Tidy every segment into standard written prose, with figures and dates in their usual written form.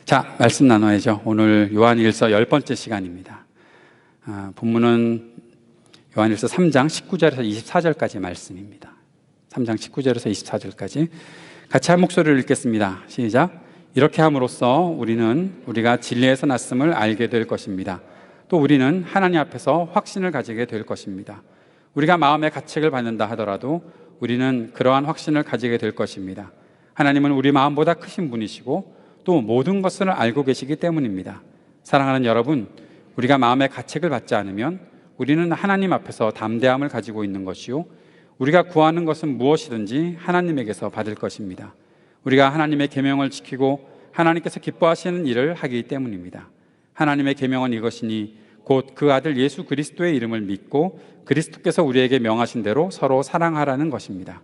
자, 말씀 나눠야죠. 오늘 요한일서 10번째 시간입니다. 본문은 요한일서 3장 19절에서 24절까지 말씀입니다. 3장 19절에서 24절까지 같이 한 목소리를 읽겠습니다. 시작. 이렇게 함으로써 우리는 우리가 진리에서 났음을 알게 될 것입니다. 또 우리는 하나님 앞에서 확신을 가지게 될 것입니다. 우리가 마음의 가책을 받는다 하더라도 우리는 그러한 확신을 가지게 될 것입니다. 하나님은 우리 마음보다 크신 분이시고 또 모든 것을 알고 계시기 때문입니다. 사랑하는 여러분, 우리가 마음의 가책을 받지 않으면 우리는 하나님 앞에서 담대함을 가지고 있는 것이요, 우리가 구하는 것은 무엇이든지 하나님에게서 받을 것입니다. 우리가 하나님의 계명을 지키고 하나님께서 기뻐하시는 일을 하기 때문입니다. 하나님의 계명은 이것이니 곧 그 아들 예수 그리스도의 이름을 믿고 그리스도께서 우리에게 명하신 대로 서로 사랑하라는 것입니다.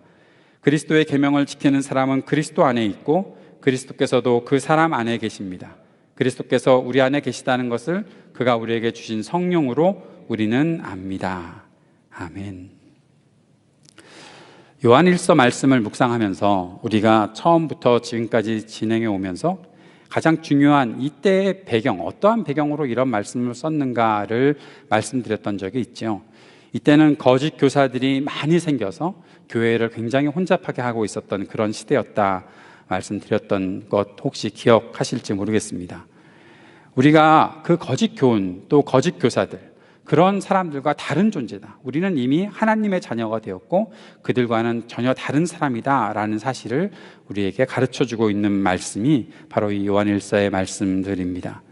그리스도의 계명을 지키는 사람은 그리스도 안에 있고 그리스도께서도 그 사람 안에 계십니다. 그리스도께서 우리 안에 계시다는 것을 그가 우리에게 주신 성령으로 우리는 압니다. 아멘. 요한일서 말씀을 묵상하면서 우리가 처음부터 지금까지 진행해 오면서 가장 중요한 이때의 배경, 어떠한 배경으로 이런 말씀을 썼는가를 말씀드렸던 적이 있죠. 이때는 거짓 교사들이 많이 생겨서 교회를 굉장히 혼잡하게 하고 있었던 그런 시대였다 말씀드렸던 것 혹시 기억하실지 모르겠습니다. 우리가 그 거짓 교훈 또 거짓 교사들, 그런 사람들과 다른 존재다. 우리는 이미 하나님의 자녀가 되었고 그들과는 전혀 다른 사람이다 라는 사실을 우리에게 가르쳐주고 있는 말씀이 바로 이 요한일서의 말씀들입니다.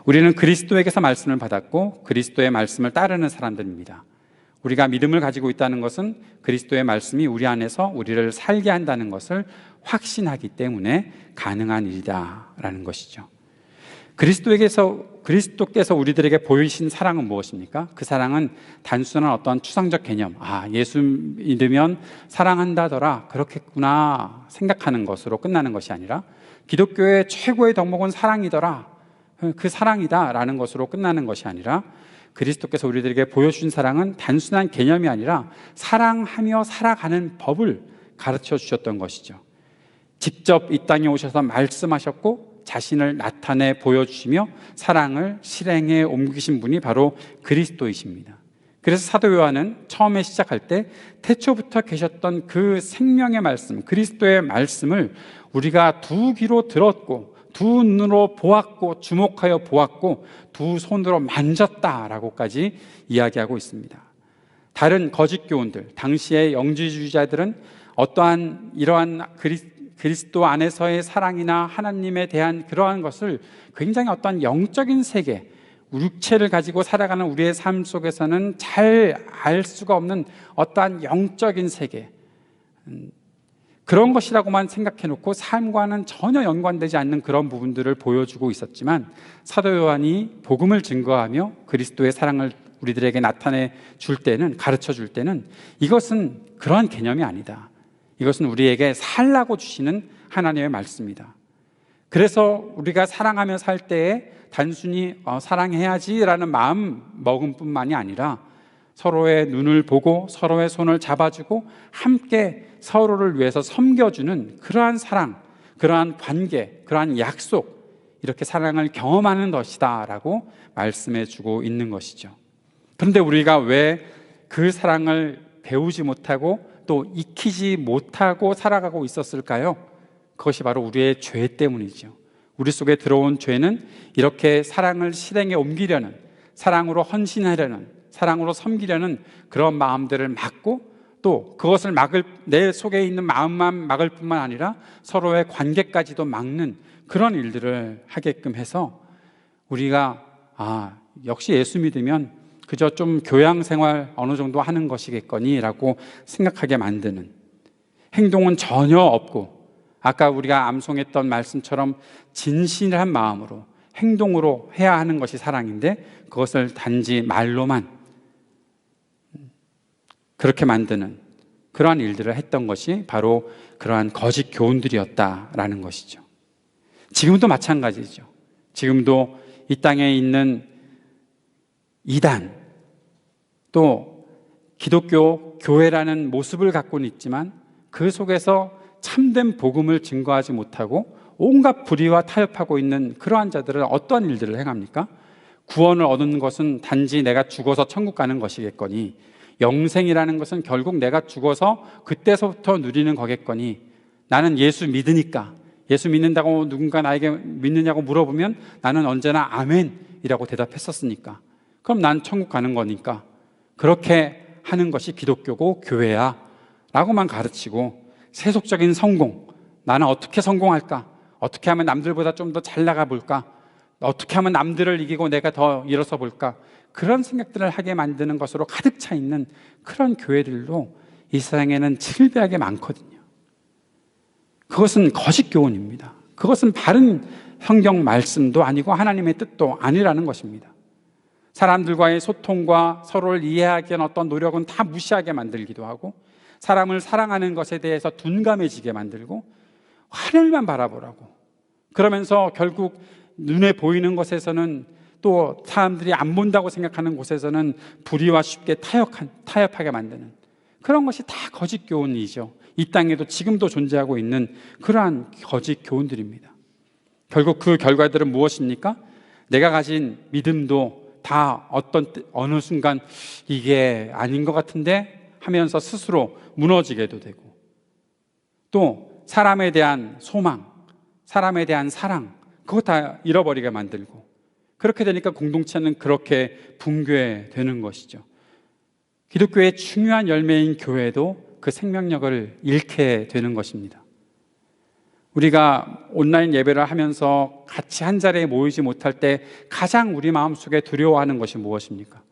우리는 그리스도에게서 말씀을 받았고 그리스도의 말씀을 따르는 사람들입니다. 우리가 믿음을 가지고 있다는 것은 그리스도의 말씀이 우리 안에서 우리를 살게 한다는 것을 확신하기 때문에 가능한 일이다라는 것이죠. 그리스도께서 우리들에게 보이신 사랑은 무엇입니까? 그 사랑은 단순한 어떤 추상적 개념, 예수 믿으면 사랑한다더라, 그렇겠구나 생각하는 것으로 끝나는 것이 아니라 기독교의 최고의 덕목은 사랑이더라, 그 사랑이다 라는 것으로 끝나는 것이 아니라 그리스도께서 우리들에게 보여주신 사랑은 단순한 개념이 아니라 사랑하며 살아가는 법을 가르쳐 주셨던 것이죠. 직접 이 땅에 오셔서 말씀하셨고 자신을 나타내 보여주시며 사랑을 실행에 옮기신 분이 바로 그리스도이십니다. 그래서 사도 요한은 처음에 시작할 때 태초부터 계셨던 그 생명의 말씀, 그리스도의 말씀을 우리가 두 귀로 들었고 두 눈으로 보았고 주목하여 보았고 두 손으로 만졌다라고까지 이야기하고 있습니다. 다른 거짓 교훈들, 당시의 영지주의자들은 어떠한 이러한 그리스도 안에서의 사랑이나 하나님에 대한 그러한 것을 굉장히 어떤 영적인 세계, 육체를 가지고 살아가는 우리의 삶 속에서는 잘 알 수가 없는 어떠한 영적인 세계, 그런 것이라고만 생각해 놓고 삶과는 전혀 연관되지 않는 그런 부분들을 보여주고 있었지만 사도 요한이 복음을 증거하며 그리스도의 사랑을 우리들에게 나타내 줄 때는, 가르쳐 줄 때는 이것은 그러한 개념이 아니다. 이것은 우리에게 살라고 주시는 하나님의 말씀이다. 그래서 우리가 사랑하며 살 때에 단순히 사랑해야지라는 마음 먹은 뿐만이 아니라 서로의 눈을 보고 서로의 손을 잡아주고 함께 서로를 위해서 섬겨주는 그러한 사랑, 그러한 관계, 그러한 약속, 이렇게 사랑을 경험하는 것이다 라고 말씀해 주고 있는 것이죠. 그런데 우리가 왜 그 사랑을 배우지 못하고 또 익히지 못하고 살아가고 있었을까요? 그것이 바로 우리의 죄 때문이죠. 우리 속에 들어온 죄는 이렇게 사랑을 실행에 옮기려는, 사랑으로 헌신하려는, 사랑으로 섬기려는 그런 마음들을 막고 또 그것을 내 속에 있는 마음만 막을 뿐만 아니라 서로의 관계까지도 막는 그런 일들을 하게끔 해서 우리가 역시 예수 믿으면 그저 좀 교양 생활 어느 정도 하는 것이겠거니 라고 생각하게 만드는, 행동은 전혀 없고 아까 우리가 암송했던 말씀처럼 진실한 마음으로 행동으로 해야 하는 것이 사랑인데 그것을 단지 말로만 그렇게 만드는 그러한 일들을 했던 것이 바로 그러한 거짓 교훈들이었다라는 것이죠. 지금도 마찬가지죠. 지금도 이 땅에 있는 이단, 또 기독교 교회라는 모습을 갖고는 있지만 그 속에서 참된 복음을 증거하지 못하고 온갖 불의와 타협하고 있는 그러한 자들은 어떠한 일들을 행합니까? 구원을 얻는 것은 단지 내가 죽어서 천국 가는 것이겠거니, 영생이라는 것은 결국 내가 죽어서 그때서부터 누리는 거겠거니, 나는 예수 믿으니까, 예수 믿는다고 누군가 나에게 믿느냐고 물어보면 나는 언제나 아멘이라고 대답했었으니까, 그럼 난 천국 가는 거니까 그렇게 하는 것이 기독교고 교회야 라고만 가르치고, 세속적인 성공, 나는 어떻게 성공할까, 어떻게 하면 남들보다 좀 더 잘 나가 볼까, 어떻게 하면 남들을 이기고 내가 더 일어서 볼까, 그런 생각들을 하게 만드는 것으로 가득 차 있는 그런 교회들도 이 세상에는 질비하게 많거든요. 그것은 거짓 교훈입니다. 그것은 바른 성경 말씀도 아니고 하나님의 뜻도 아니라는 것입니다. 사람들과의 소통과 서로를 이해하기 위한 어떤 노력은 다 무시하게 만들기도 하고, 사람을 사랑하는 것에 대해서 둔감해지게 만들고, 하늘만 바라보라고 그러면서 결국 눈에 보이는 것에서는, 또 사람들이 안 본다고 생각하는 곳에서는 불의와 쉽게 타협하게 만드는 그런 것이 다 거짓 교훈이죠. 이 땅에도 지금도 존재하고 있는 그러한 거짓 교훈들입니다. 결국 그 결과들은 무엇입니까? 내가 가진 믿음도 다 어느 순간 이게 아닌 것 같은데 하면서 스스로 무너지게도 되고, 또 사람에 대한 소망, 사람에 대한 사랑, 그거 다 잃어버리게 만들고, 그렇게 되니까 공동체는 그렇게 붕괴되는 것이죠. 기독교의 중요한 열매인 교회도 그 생명력을 잃게 되는 것입니다. 우리가 온라인 예배를 하면서 같이 한 자리에 모이지 못할 때 가장 우리 마음속에 두려워하는 것이 무엇입니까?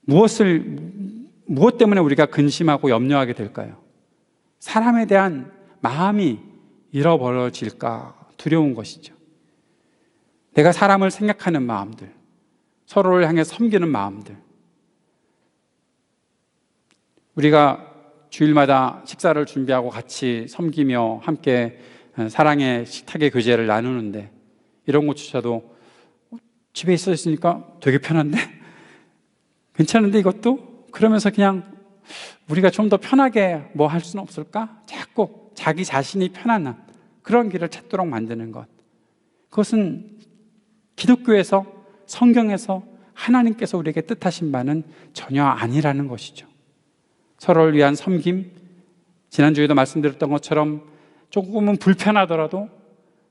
무엇 때문에 우리가 근심하고 염려하게 될까요? 사람에 대한 마음이 잃어버려질까 두려운 것이죠. 내가 사람을 생각하는 마음들, 서로를 향해 섬기는 마음들. 우리가 주일마다 식사를 준비하고 같이 섬기며 함께 사랑의 식탁의 교제를 나누는데, 이런 것조차도 집에 있으니까 되게 편한데? 괜찮은데 이것도? 그러면서 그냥 우리가 좀 더 편하게 뭐 할 수는 없을까? 자꾸 자기 자신이 편안한 그런 길을 찾도록 만드는 것, 그것은 기독교에서, 성경에서 하나님께서 우리에게 뜻하신 바는 전혀 아니라는 것이죠. 서로를 위한 섬김, 지난주에도 말씀드렸던 것처럼 조금은 불편하더라도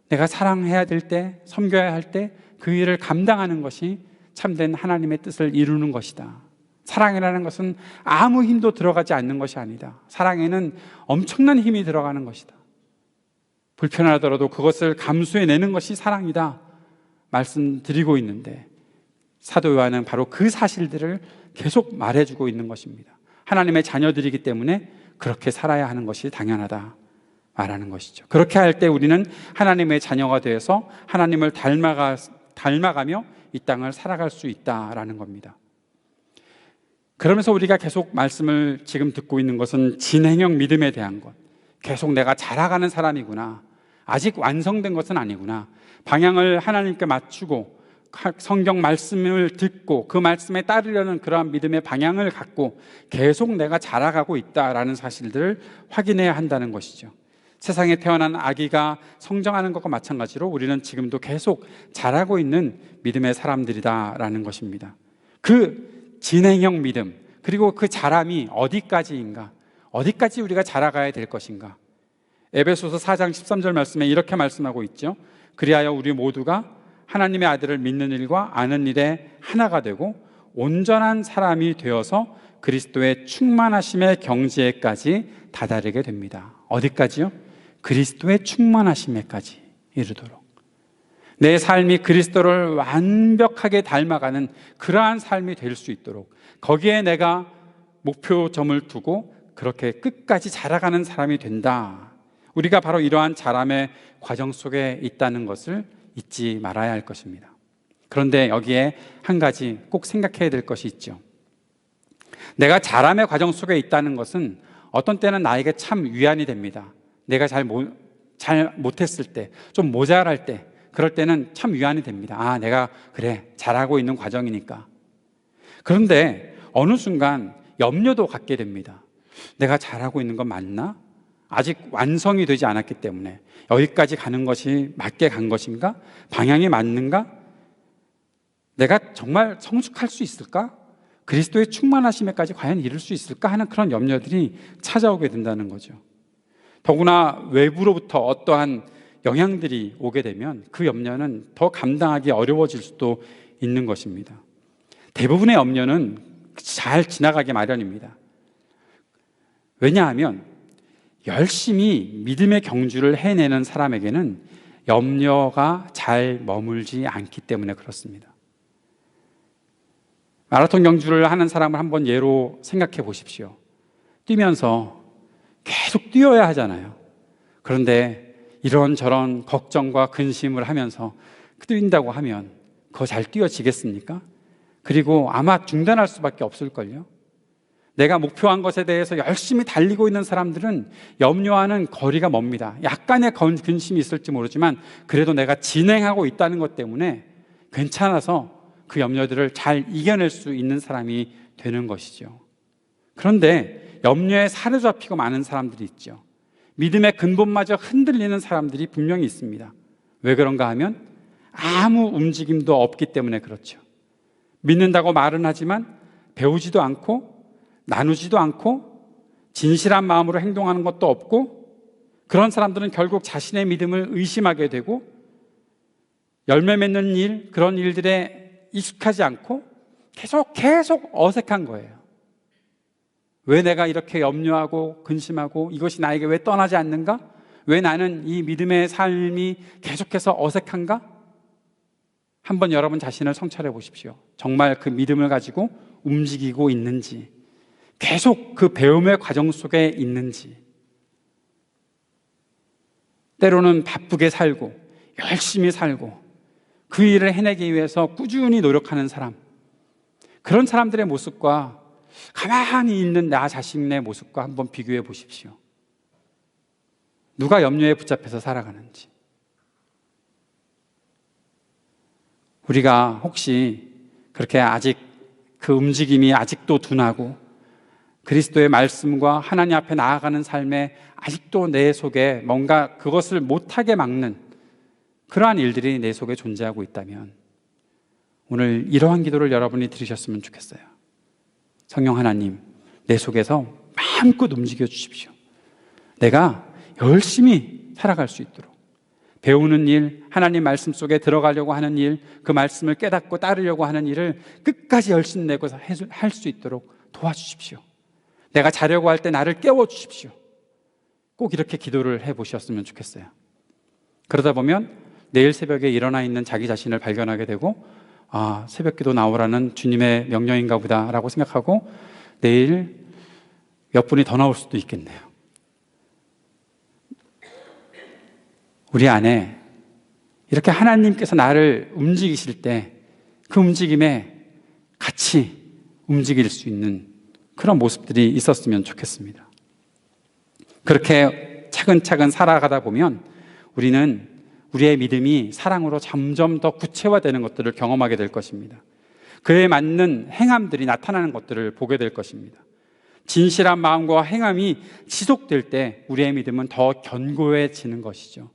내가 사랑해야 될 때, 섬겨야 할 때 그 일을 감당하는 것이 참된 하나님의 뜻을 이루는 것이다. 사랑이라는 것은 아무 힘도 들어가지 않는 것이 아니다. 사랑에는 엄청난 힘이 들어가는 것이다. 불편하더라도 그것을 감수해내는 것이 사랑이다 말씀드리고 있는데, 사도 요한은 바로 그 사실들을 계속 말해주고 있는 것입니다. 하나님의 자녀들이기 때문에 그렇게 살아야 하는 것이 당연하다 말하는 것이죠. 그렇게 할 때 우리는 하나님의 자녀가 되어서 하나님을 닮아가며 이 땅을 살아갈 수 있다라는 겁니다. 그러면서 우리가 계속 말씀을 지금 듣고 있는 것은 진행형 믿음에 대한 것, 계속 내가 자라가는 사람이구나, 아직 완성된 것은 아니구나, 방향을 하나님께 맞추고 성경 말씀을 듣고 그 말씀에 따르려는 그러한 믿음의 방향을 갖고 계속 내가 자라가고 있다라는 사실들을 확인해야 한다는 것이죠. 세상에 태어난 아기가 성장하는 것과 마찬가지로 우리는 지금도 계속 자라고 있는 믿음의 사람들이다라는 것입니다. 그 진행형 믿음, 그리고 그 자람이 어디까지인가, 어디까지 우리가 자라가야 될 것인가. 에베소서 4장 13절 말씀에 이렇게 말씀하고 있죠. 그리하여 우리 모두가 하나님의 아들을 믿는 일과 아는 일에 하나가 되고 온전한 사람이 되어서 그리스도의 충만하심의 경지에까지 다다르게 됩니다. 어디까지요? 그리스도의 충만하심에까지 이르도록. 내 삶이 그리스도를 완벽하게 닮아가는 그러한 삶이 될 수 있도록, 거기에 내가 목표점을 두고 그렇게 끝까지 자라가는 사람이 된다. 우리가 바로 이러한 자람의 과정 속에 있다는 것을 잊지 말아야 할 것입니다. 그런데 여기에 한 가지 꼭 생각해야 될 것이 있죠. 내가 자람의 과정 속에 있다는 것은 어떤 때는 나에게 참 위안이 됩니다. 내가 잘 못했을 때, 좀 모자랄 때, 그럴 때는 참 위안이 됩니다. 아, 내가 그래, 잘하고 있는 과정이니까. 그런데 어느 순간 염려도 갖게 됩니다. 내가 잘하고 있는 건 맞나? 아직 완성이 되지 않았기 때문에 여기까지 가는 것이 맞게 간 것인가? 방향이 맞는가? 내가 정말 성숙할 수 있을까? 그리스도의 충만하심에까지 과연 이룰 수 있을까 하는 그런 염려들이 찾아오게 된다는 거죠. 더구나 외부로부터 어떠한 영향들이 오게 되면 그 염려는 더 감당하기 어려워질 수도 있는 것입니다. 대부분의 염려는 잘 지나가기 마련입니다. 왜냐하면 열심히 믿음의 경주를 해내는 사람에게는 염려가 잘 머물지 않기 때문에 그렇습니다. 마라톤 경주를 하는 사람을 한번 예로 생각해 보십시오. 뛰면서 계속 뛰어야 하잖아요. 그런데 이런저런 걱정과 근심을 하면서 뛴다고 하면 그거 잘 뛰어지겠습니까? 그리고 아마 중단할 수밖에 없을걸요. 내가 목표한 것에 대해서 열심히 달리고 있는 사람들은 염려하는 거리가 멉니다. 약간의 근심이 있을지 모르지만 그래도 내가 진행하고 있다는 것 때문에 괜찮아서 그 염려들을 잘 이겨낼 수 있는 사람이 되는 것이죠. 그런데 염려에 사로잡히고 많은 사람들이 있죠. 믿음의 근본마저 흔들리는 사람들이 분명히 있습니다. 왜 그런가 하면 아무 움직임도 없기 때문에 그렇죠. 믿는다고 말은 하지만 배우지도 않고 나누지도 않고 진실한 마음으로 행동하는 것도 없고, 그런 사람들은 결국 자신의 믿음을 의심하게 되고 열매 맺는 일, 그런 일들에 익숙하지 않고 계속 어색한 거예요. 왜 내가 이렇게 염려하고 근심하고 이것이 나에게 왜 떠나지 않는가? 왜 나는 이 믿음의 삶이 계속해서 어색한가? 한번 여러분 자신을 성찰해 보십시오. 정말 그 믿음을 가지고 움직이고 있는지, 계속 그 배움의 과정 속에 있는지. 때로는 바쁘게 살고 열심히 살고 그 일을 해내기 위해서 꾸준히 노력하는 사람, 그런 사람들의 모습과 가만히 있는 나 자신의 모습과 한번 비교해 보십시오. 누가 염려에 붙잡혀서 살아가는지. 우리가 혹시 그렇게 아직 그 움직임이 아직도 둔하고 그리스도의 말씀과 하나님 앞에 나아가는 삶에 아직도 내 속에 뭔가 그것을 못하게 막는 그러한 일들이 내 속에 존재하고 있다면 오늘 이러한 기도를 여러분이 들으셨으면 좋겠어요. 성령 하나님, 내 속에서 마음껏 움직여 주십시오. 내가 열심히 살아갈 수 있도록, 배우는 일, 하나님 말씀 속에 들어가려고 하는 일, 그 말씀을 깨닫고 따르려고 하는 일을 끝까지 열심 내고 할 수 있도록 도와주십시오. 내가 자려고 할 때 나를 깨워주십시오. 꼭 이렇게 기도를 해보셨으면 좋겠어요. 그러다 보면 내일 새벽에 일어나 있는 자기 자신을 발견하게 되고, 아, 새벽기도 나오라는 주님의 명령인가 보다라고 생각하고 내일 몇 분이 더 나올 수도 있겠네요. 우리 안에 이렇게 하나님께서 나를 움직이실 때 그 움직임에 같이 움직일 수 있는 그런 모습들이 있었으면 좋겠습니다. 그렇게 차근차근 살아가다 보면 우리는 우리의 믿음이 사랑으로 점점 더 구체화되는 것들을 경험하게 될 것입니다. 그에 맞는 행함들이 나타나는 것들을 보게 될 것입니다. 진실한 마음과 행함이 지속될 때 우리의 믿음은 더 견고해지는 것이죠.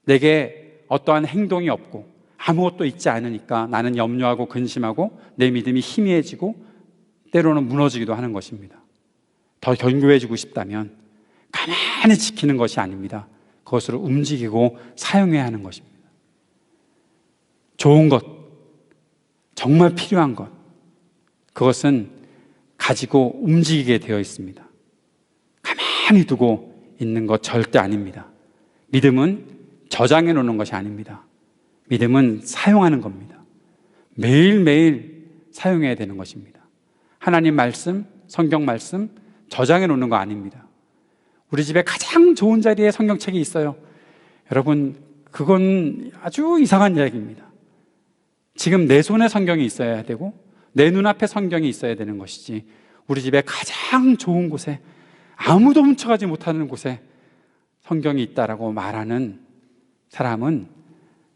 내게 어떠한 행동이 없고 아무것도 있지 않으니까 나는 염려하고 근심하고 내 믿음이 희미해지고 때로는 무너지기도 하는 것입니다. 더 견고해지고 싶다면 가만히 지키는 것이 아닙니다. 그것을 움직이고 사용해야 하는 것입니다. 좋은 것, 정말 필요한 것, 그것은 가지고 움직이게 되어 있습니다. 가만히 두고 있는 것 절대 아닙니다. 믿음은 저장해 놓는 것이 아닙니다. 믿음은 사용하는 겁니다. 매일매일 사용해야 되는 것입니다. 하나님 말씀, 성경 말씀 저장해 놓는 거 아닙니다. 우리 집에 가장 좋은 자리에 성경책이 있어요. 여러분, 그건 아주 이상한 이야기입니다. 지금 내 손에 성경이 있어야 되고 내 눈앞에 성경이 있어야 되는 것이지, 우리 집에 가장 좋은 곳에, 아무도 훔쳐가지 못하는 곳에 성경이 있다라고 말하는 사람은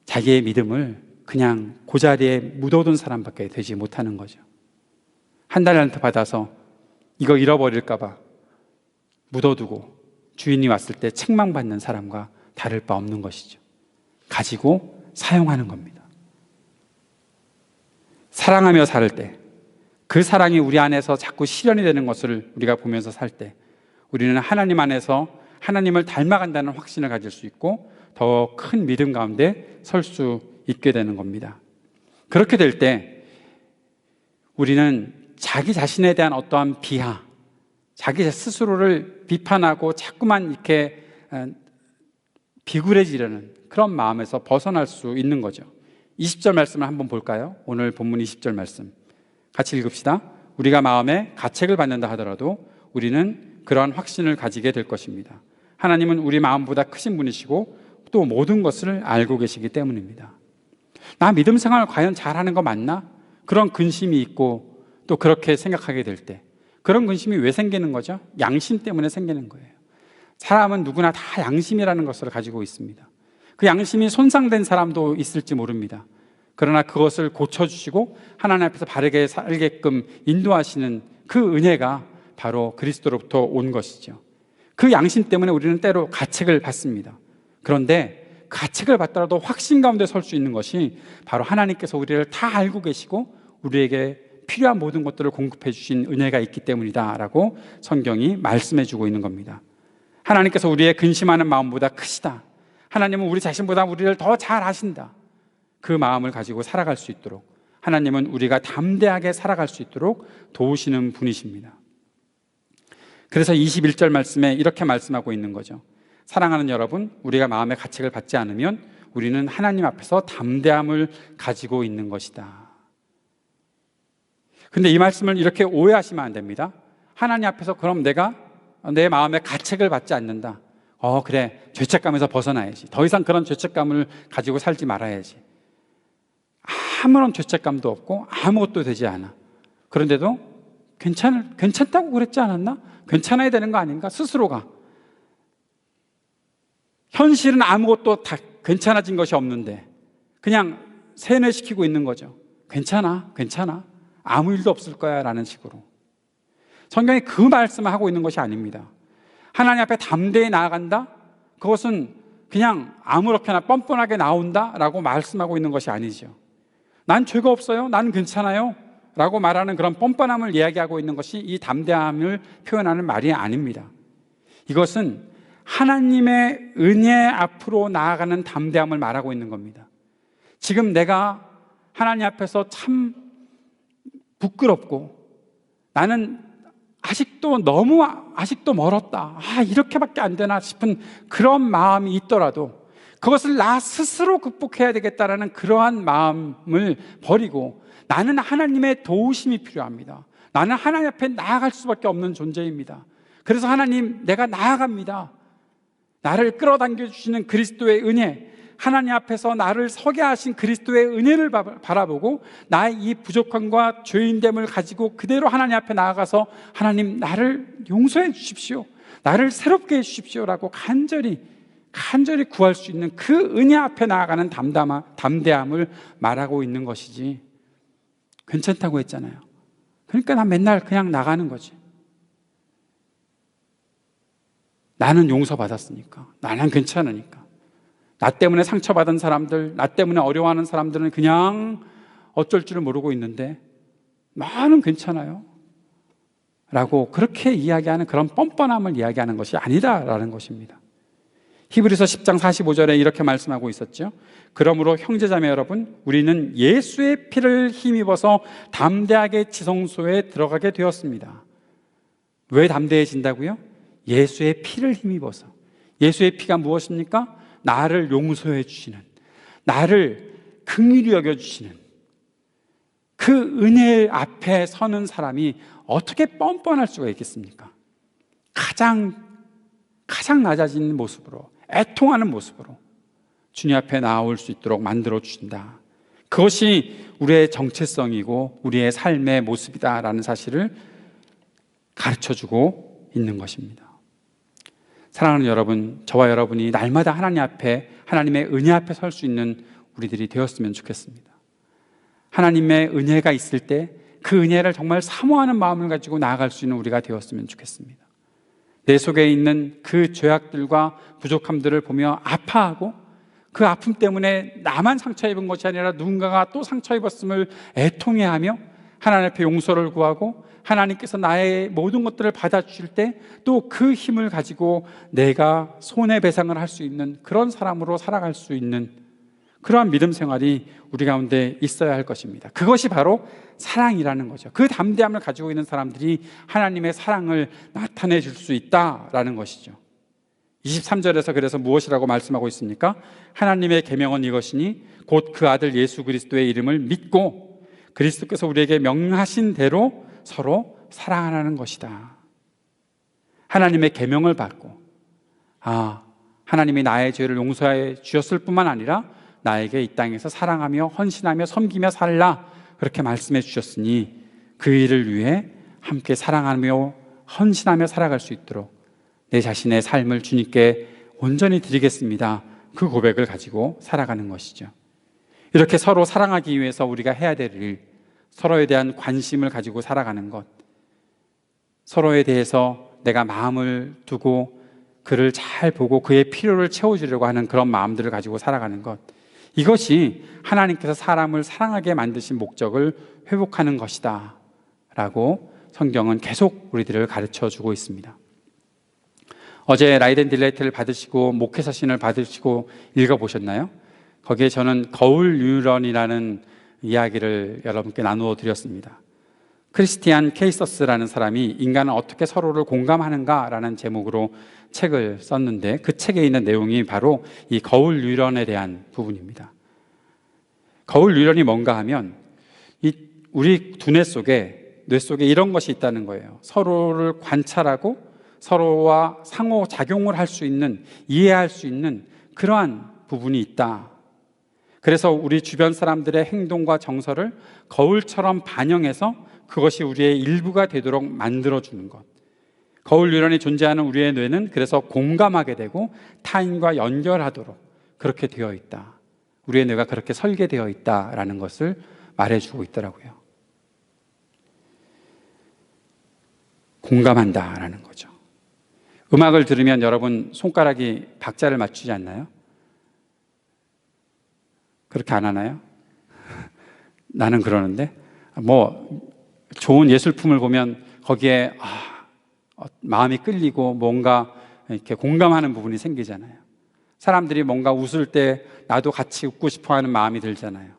자기의 믿음을 그냥 그 자리에 묻어둔 사람밖에 되지 못하는 거죠. 한 달란트 받아서 이거 잃어버릴까 봐 묻어두고 주인이 왔을 때 책망받는 사람과 다를 바 없는 것이죠. 가지고 사용하는 겁니다. 사랑하며 살 때, 그 사랑이 우리 안에서 자꾸 실현이 되는 것을 우리가 보면서 살 때, 우리는 하나님 안에서 하나님을 닮아간다는 확신을 가질 수 있고 더 큰 믿음 가운데 설 수 있게 되는 겁니다. 그렇게 될 때 우리는 자기 자신에 대한 어떠한 비하, 자기 스스로를 비판하고 자꾸만 이렇게 비굴해지려는 그런 마음에서 벗어날 수 있는 거죠. 20절 말씀을 한번 볼까요? 오늘 본문 20절 말씀 같이 읽읍시다. 우리가 마음에 가책을 받는다 하더라도 우리는 그러한 확신을 가지게 될 것입니다. 하나님은 우리 마음보다 크신 분이시고 또 모든 것을 알고 계시기 때문입니다. 나 믿음 생활 과연 잘하는 거 맞나? 그런 근심이 있고 또 그렇게 생각하게 될 때, 그런 근심이 왜 생기는 거죠? 양심 때문에 생기는 거예요. 사람은 누구나 다 양심이라는 것을 가지고 있습니다. 그 양심이 손상된 사람도 있을지 모릅니다. 그러나 그것을 고쳐주시고 하나님 앞에서 바르게 살게끔 인도하시는 그 은혜가 바로 그리스도로부터 온 것이죠. 그 양심 때문에 우리는 때로 가책을 받습니다. 그런데 가책을 받더라도 확신 가운데 설 수 있는 것이 바로 하나님께서 우리를 다 알고 계시고 우리에게 필요한 모든 것들을 공급해 주신 은혜가 있기 때문이다라고 성경이 말씀해 주고 있는 겁니다. 하나님께서 우리의 근심하는 마음보다 크시다. 하나님은 우리 자신보다 우리를 더 잘 아신다. 그 마음을 가지고 살아갈 수 있도록 하나님은 우리가 담대하게 살아갈 수 있도록 도우시는 분이십니다. 그래서 21절 말씀에 이렇게 말씀하고 있는 거죠. 사랑하는 여러분, 우리가 마음의 가책을 받지 않으면 우리는 하나님 앞에서 담대함을 가지고 있는 것이다. 근데 이 말씀을 이렇게 오해하시면 안 됩니다. 하나님 앞에서 그럼 내가 내 마음의 가책을 받지 않는다. 그래, 죄책감에서 벗어나야지. 더 이상 그런 죄책감을 가지고 살지 말아야지. 아무런 죄책감도 없고 아무것도 되지 않아. 그런데도 괜찮다고 그랬지 않았나? 괜찮아야 되는 거 아닌가? 스스로가. 현실은 아무것도 다 괜찮아진 것이 없는데 그냥 세뇌시키고 있는 거죠. 괜찮아. 아무 일도 없을 거야 라는 식으로. 성경이 그 말씀을 하고 있는 것이 아닙니다. 하나님 앞에 담대히 나아간다? 그것은 그냥 아무렇게나 뻔뻔하게 나온다? 라고 말씀하고 있는 것이 아니죠. 난 죄가 없어요. 난 괜찮아요. 라고 말하는 그런 뻔뻔함을 이야기하고 있는 것이 이 담대함을 표현하는 말이 아닙니다. 이것은 하나님의 은혜 앞으로 나아가는 담대함을 말하고 있는 겁니다. 지금 내가 하나님 앞에서 참 부끄럽고 나는 아직도 멀었다. 이렇게밖에 안 되나 싶은 그런 마음이 있더라도 그것을 나 스스로 극복해야 되겠다라는 그러한 마음을 버리고 나는 하나님의 도우심이 필요합니다. 나는 하나님 앞에 나아갈 수밖에 없는 존재입니다. 그래서 하나님, 내가 나아갑니다. 나를 끌어당겨 주시는 그리스도의 은혜, 하나님 앞에서 나를 서게 하신 그리스도의 은혜를 바라보고 나의 이 부족함과 죄인됨을 가지고 그대로 하나님 앞에 나아가서 하나님, 나를 용서해 주십시오. 나를 새롭게 해 주십시오라고 간절히 구할 수 있는 그 은혜 앞에 나아가는 담대함을 말하고 있는 것이지. 괜찮다고 했잖아요. 그러니까 난 맨날 그냥 나가는 거지. 나는 용서받았으니까, 나는 괜찮으니까. 나 때문에 상처받은 사람들, 나 때문에 어려워하는 사람들은 그냥 어쩔 줄을 모르고 있는데 나는 괜찮아요 라고 그렇게 이야기하는 그런 뻔뻔함을 이야기하는 것이 아니다라는 것입니다. 히브리서 10장 45절에 이렇게 말씀하고 있었죠. 그러므로 형제자매 여러분, 우리는 예수의 피를 힘입어서 담대하게 지성소에 들어가게 되었습니다. 왜 담대해진다고요? 예수의 피를 힘입어서. 예수의 피가 무엇입니까? 나를 용서해 주시는, 나를 긍휼히 여겨주시는 그 은혜 앞에 서는 사람이 어떻게 뻔뻔할 수가 있겠습니까? 가장 낮아진 모습으로, 애통하는 모습으로 주님 앞에 나올 수 있도록 만들어 주신다. 그것이 우리의 정체성이고 우리의 삶의 모습이다라는 사실을 가르쳐주고 있는 것입니다. 사랑하는 여러분, 저와 여러분이 날마다 하나님 앞에, 하나님의 은혜 앞에 설 수 있는 우리들이 되었으면 좋겠습니다. 하나님의 은혜가 있을 때 그 은혜를 정말 사모하는 마음을 가지고 나아갈 수 있는 우리가 되었으면 좋겠습니다. 내 속에 있는 그 죄악들과 부족함들을 보며 아파하고 그 아픔 때문에 나만 상처 입은 것이 아니라 누군가가 또 상처 입었음을 애통해하며 하나님 앞에 용서를 구하고 하나님께서 나의 모든 것들을 받아주실 때 또 그 힘을 가지고 내가 손해배상을 할 수 있는 그런 사람으로 살아갈 수 있는 그러한 믿음 생활이 우리 가운데 있어야 할 것입니다. 그것이 바로 사랑이라는 거죠. 그 담대함을 가지고 있는 사람들이 하나님의 사랑을 나타내 줄 수 있다라는 것이죠. 23절에서 그래서 무엇이라고 말씀하고 있습니까? 하나님의 계명은 이것이니 곧 그 아들 예수 그리스도의 이름을 믿고 그리스도께서 우리에게 명하신 대로 서로 사랑하라는 것이다. 하나님의 계명을 받고 하나님이 나의 죄를 용서해 주셨을 뿐만 아니라 나에게 이 땅에서 사랑하며 헌신하며 섬기며 살라 그렇게 말씀해 주셨으니 그 일을 위해 함께 사랑하며 헌신하며 살아갈 수 있도록 내 자신의 삶을 주님께 온전히 드리겠습니다. 그 고백을 가지고 살아가는 것이죠. 이렇게 서로 사랑하기 위해서 우리가 해야 될 일, 서로에 대한 관심을 가지고 살아가는 것, 서로에 대해서 내가 마음을 두고 그를 잘 보고 그의 필요를 채워주려고 하는 그런 마음들을 가지고 살아가는 것, 이것이 하나님께서 사람을 사랑하게 만드신 목적을 회복하는 것이다 라고 성경은 계속 우리들을 가르쳐주고 있습니다. 어제 라이덴 딜레이트를 받으시고 목회서신을 받으시고 읽어보셨나요? 거기에 저는 거울 유런이라는 이야기를 여러분께 나누어 드렸습니다. 크리스티안 케이서스라는 사람이 인간은 어떻게 서로를 공감하는가라는 제목으로 책을 썼는데 그 책에 있는 내용이 바로 이 거울 유런에 대한 부분입니다. 거울 유런이 뭔가 하면 우리 두뇌 속에, 뇌 속에 이런 것이 있다는 거예요. 서로를 관찰하고 서로와 상호작용을 할 수 있는, 이해할 수 있는 그러한 부분이 있다. 그래서 우리 주변 사람들의 행동과 정서를 거울처럼 반영해서 그것이 우리의 일부가 되도록 만들어주는 것. 거울 유런이 존재하는 우리의 뇌는 그래서 공감하게 되고 타인과 연결하도록 그렇게 되어 있다. 우리의 뇌가 그렇게 설계되어 있다라는 것을 말해주고 있더라고요. 공감한다라는 거죠. 음악을 들으면 여러분 손가락이 박자를 맞추지 않나요? 그렇게 안 하나요? 나는 그러는데 좋은 예술품을 보면 거기에 마음이 끌리고 뭔가 이렇게 공감하는 부분이 생기잖아요. 사람들이 뭔가 웃을 때 나도 같이 웃고 싶어 하는 마음이 들잖아요.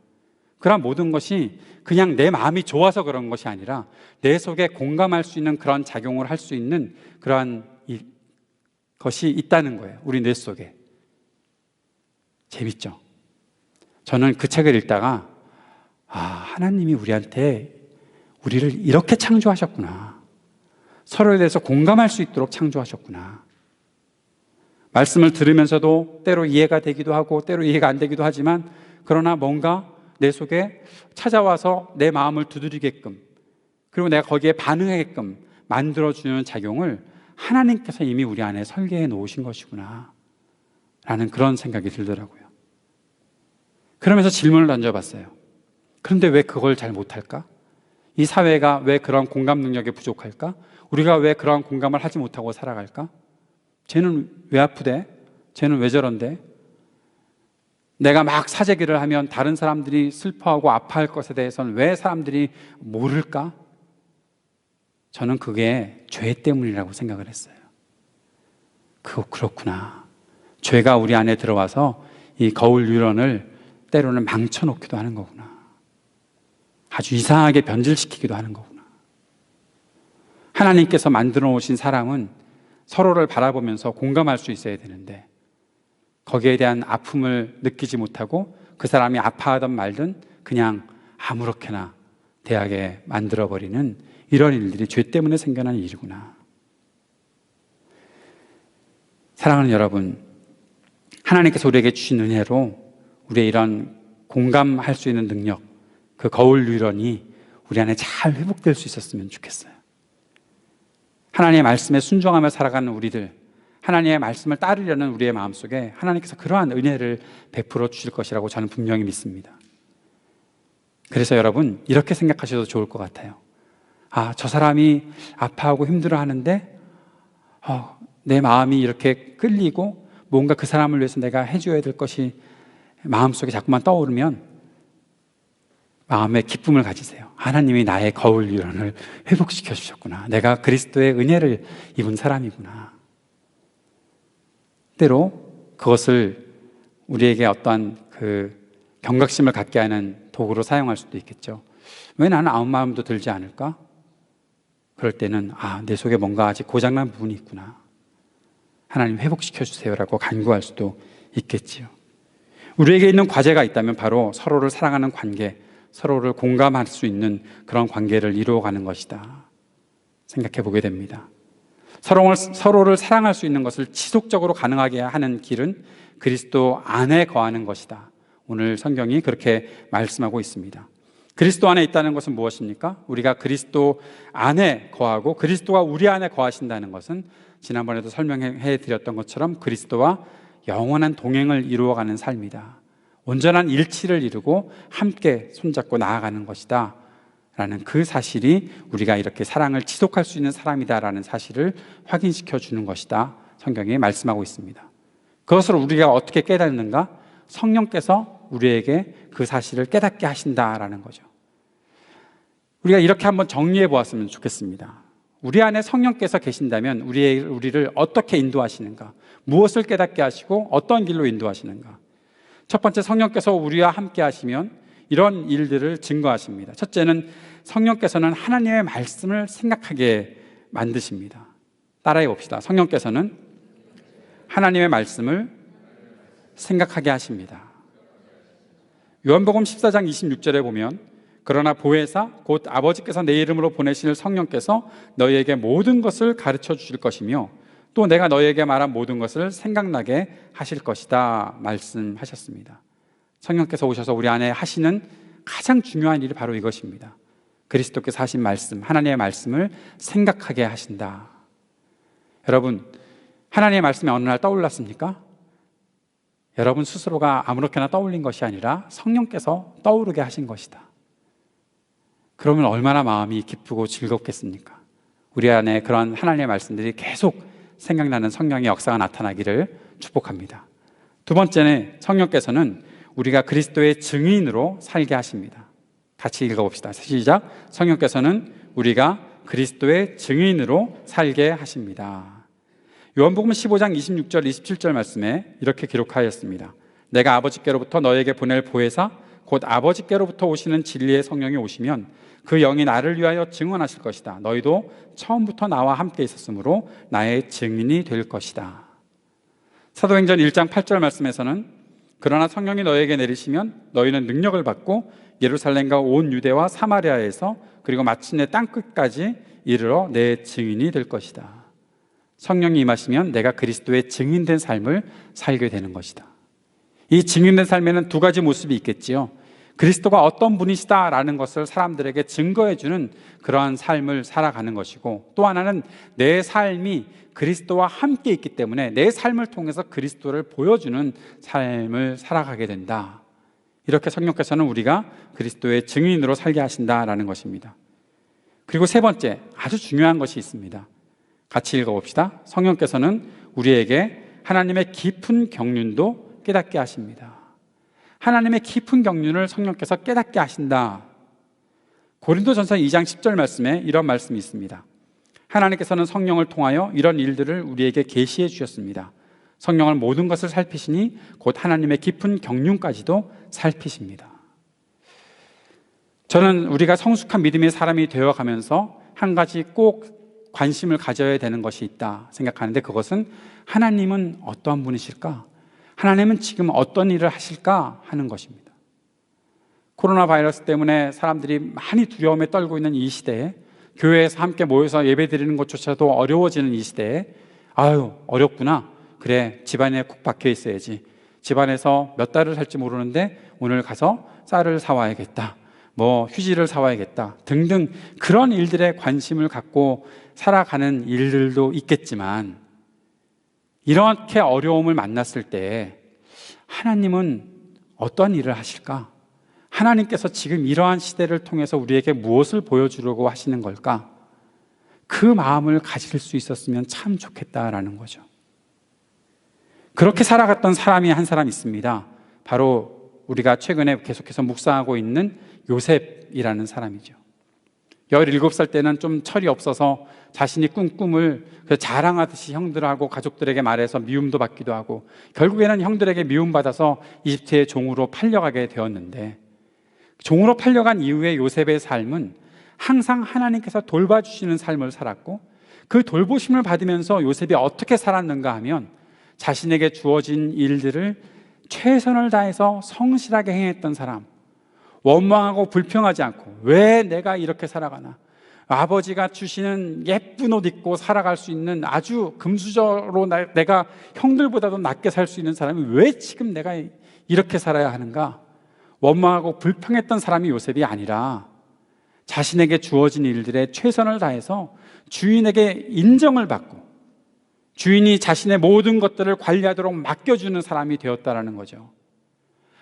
그런 모든 것이 그냥 내 마음이 좋아서 그런 것이 아니라 내 속에 공감할 수 있는 그런 작용을 할 수 있는 그러한 것이 있다는 거예요. 우리 뇌 속에. 재밌죠? 저는 그 책을 읽다가 하나님이 우리를 이렇게 창조하셨구나. 서로에 대해서 공감할 수 있도록 창조하셨구나. 말씀을 들으면서도 때로 이해가 되기도 하고 때로 이해가 안 되기도 하지만 그러나 뭔가 내 속에 찾아와서 내 마음을 두드리게끔 그리고 내가 거기에 반응하게끔 만들어주는 작용을 하나님께서 이미 우리 안에 설계해 놓으신 것이구나 라는 그런 생각이 들더라고요. 그러면서 질문을 던져봤어요. 그런데 왜 그걸 잘 못할까? 이 사회가 왜 그런 공감 능력이 부족할까? 우리가 왜 그런 공감을 하지 못하고 살아갈까? 쟤는 왜 아프대? 쟤는 왜 저런데? 내가 막 사재기를 하면 다른 사람들이 슬퍼하고 아파할 것에 대해서는 왜 사람들이 모를까? 저는 그게 죄 때문이라고 생각을 했어요. 그렇구나. 죄가 우리 안에 들어와서 이 거울 유런을 때로는 망쳐놓기도 하는 거구나. 아주 이상하게 변질시키기도 하는 거구나. 하나님께서 만들어 놓으신 사람은 서로를 바라보면서 공감할 수 있어야 되는데 거기에 대한 아픔을 느끼지 못하고 그 사람이 아파하든 말든 그냥 아무렇게나 대하게 만들어버리는 이런 일들이 죄 때문에 생겨난 일이구나. 사랑하는 여러분, 하나님께서 우리에게 주신 은혜로 우리의 이런 공감할 수 있는 능력, 그 거울 유런이 우리 안에 잘 회복될 수 있었으면 좋겠어요. 하나님의 말씀에 순종하며 살아가는 우리들, 하나님의 말씀을 따르려는 우리의 마음속에 하나님께서 그러한 은혜를 베풀어 주실 것이라고 저는 분명히 믿습니다. 그래서 여러분 이렇게 생각하셔도 좋을 것 같아요. 저 사람이 아파하고 힘들어하는데 내 마음이 이렇게 끌리고 뭔가 그 사람을 위해서 내가 해줘야 될 것이 마음속에 자꾸만 떠오르면 마음에 기쁨을 가지세요. 하나님이 나의 거울 유런을 회복시켜 주셨구나. 내가 그리스도의 은혜를 입은 사람이구나. 때로 그것을 우리에게 어떠한 그 경각심을 갖게 하는 도구로 사용할 수도 있겠죠. 왜 나는 아무 마음도 들지 않을까? 그럴 때는 내 속에 뭔가 아직 고장난 부분이 있구나. 하나님 회복시켜 주세요라고 간구할 수도 있겠지요. 우리에게 있는 과제가 있다면 바로 서로를 사랑하는 관계, 서로를 공감할 수 있는 그런 관계를 이루어가는 것이다 생각해 보게 됩니다. 서로를 사랑할 수 있는 것을 지속적으로 가능하게 하는 길은 그리스도 안에 거하는 것이다. 오늘 성경이 그렇게 말씀하고 있습니다. 그리스도 안에 있다는 것은 무엇입니까? 우리가 그리스도 안에 거하고 그리스도가 우리 안에 거하신다는 것은 지난번에도 설명해 드렸던 것처럼 그리스도와 영원한 동행을 이루어가는 삶이다. 온전한 일치를 이루고 함께 손잡고 나아가는 것이다 라는 그 사실이 우리가 이렇게 사랑을 지속할 수 있는 사람이다라는 사실을 확인시켜 주는 것이다. 성경이 말씀하고 있습니다. 그것을 우리가 어떻게 깨닫는가? 성령께서 우리에게 그 사실을 깨닫게 하신다라는 거죠. 우리가 이렇게 한번 정리해 보았으면 좋겠습니다. 우리 안에 성령께서 계신다면 우리를 어떻게 인도하시는가? 무엇을 깨닫게 하시고 어떤 길로 인도하시는가? 첫 번째, 성령께서 우리와 함께 하시면 이런 일들을 증거하십니다. 첫째는 성령께서는 하나님의 말씀을 생각하게 만드십니다. 따라해 봅시다. 성령께서는 하나님의 말씀을 생각하게 하십니다. 요한복음 14장 26절에 보면 그러나 보혜사 곧 아버지께서 내 이름으로 보내실 성령께서 너희에게 모든 것을 가르쳐 주실 것이며 또 내가 너희에게 말한 모든 것을 생각나게 하실 것이다 말씀하셨습니다. 성령께서 오셔서 우리 안에 하시는 가장 중요한 일이 바로 이것입니다. 그리스도께서 하신 말씀, 하나님의 말씀을 생각하게 하신다. 여러분, 하나님의 말씀이 어느 날 떠올랐습니까? 여러분 스스로가 아무렇게나 떠올린 것이 아니라 성령께서 떠오르게 하신 것이다. 그러면 얼마나 마음이 기쁘고 즐겁겠습니까? 우리 안에 그런 하나님의 말씀들이 계속 생각나는 성령의 역사가 나타나기를 축복합니다. 두 번째는 성령께서는 우리가 그리스도의 증인으로 살게 하십니다. 같이 읽어봅시다. 시작. 성령께서는 우리가 그리스도의 증인으로 살게 하십니다. 요한복음 15장 26절 27절 말씀에 이렇게 기록하였습니다. 내가 아버지께로부터 너에게 보낼 보혜사 곧 아버지께로부터 오시는 진리의 성령이 오시면 그 영이 나를 위하여 증언하실 것이다. 너희도 처음부터 나와 함께 있었으므로 나의 증인이 될 것이다. 사도행전 1장 8절 말씀에서는 그러나 성령이 너에게 내리시면 너희는 능력을 받고 예루살렘과 온 유대와 사마리아에서 그리고 마침내 땅끝까지 이르러 내 증인이 될 것이다. 성령이 임하시면 내가 그리스도의 증인된 삶을 살게 되는 것이다. 이 증인된 삶에는 두 가지 모습이 있겠지요. 그리스도가 어떤 분이시다라는 것을 사람들에게 증거해주는 그러한 삶을 살아가는 것이고, 또 하나는 내 삶이 그리스도와 함께 있기 때문에 내 삶을 통해서 그리스도를 보여주는 삶을 살아가게 된다. 이렇게 성령께서는 우리가 그리스도의 증인으로 살게 하신다라는 것입니다. 그리고 세 번째, 아주 중요한 것이 있습니다. 같이 읽어봅시다. 성령께서는 우리에게 하나님의 깊은 경륜도 깨닫게 하십니다. 하나님의 깊은 경륜을 성령께서 깨닫게 하신다. 고린도전서 2장 10절 말씀에 이런 말씀이 있습니다. 하나님께서는 성령을 통하여 이런 일들을 우리에게 계시해 주셨습니다. 성령은 모든 것을 살피시니 곧 하나님의 깊은 경륜까지도 살피십니다. 저는 우리가 성숙한 믿음의 사람이 되어가면서 한 가지 꼭 관심을 가져야 되는 것이 있다 생각하는데, 그것은 하나님은 어떠한 분이실까? 하나님은 지금 어떤 일을 하실까 하는 것입니다. 코로나 바이러스 때문에 사람들이 많이 두려움에 떨고 있는 이 시대에, 교회에서 함께 모여서 예배 드리는 것조차도 어려워지는 이 시대에 어렵구나, 그래 집안에 콕 박혀 있어야지, 집안에서 몇 달을 살지 모르는데 오늘 가서 쌀을 사와야겠다, 휴지를 사와야겠다 등등 그런 일들에 관심을 갖고 살아가는 일들도 있겠지만, 이렇게 어려움을 만났을 때 하나님은 어떤 일을 하실까? 하나님께서 지금 이러한 시대를 통해서 우리에게 무엇을 보여주려고 하시는 걸까? 그 마음을 가질 수 있었으면 참 좋겠다라는 거죠. 그렇게 살아갔던 사람이 한 사람 있습니다. 바로 우리가 최근에 계속해서 묵상하고 있는 요셉이라는 사람이죠. 17살 때는 좀 철이 없어서 자신이 꾼 꿈을 자랑하듯이 형들하고 가족들에게 말해서 미움도 받기도 하고, 결국에는 형들에게 미움받아서 이집트의 종으로 팔려가게 되었는데, 종으로 팔려간 이후에 요셉의 삶은 항상 하나님께서 돌봐주시는 삶을 살았고, 그 돌보심을 받으면서 요셉이 어떻게 살았는가 하면 자신에게 주어진 일들을 최선을 다해서 성실하게 행했던 사람, 원망하고 불평하지 않고 왜 내가 이렇게 살아가나, 아버지가 주시는 예쁜 옷 입고 살아갈 수 있는 아주 금수저로 내가 형들보다도 낮게 살 수 있는 사람이 왜 지금 내가 이렇게 살아야 하는가, 원망하고 불평했던 사람이 요셉이 아니라 자신에게 주어진 일들에 최선을 다해서 주인에게 인정을 받고 주인이 자신의 모든 것들을 관리하도록 맡겨주는 사람이 되었다라는 거죠.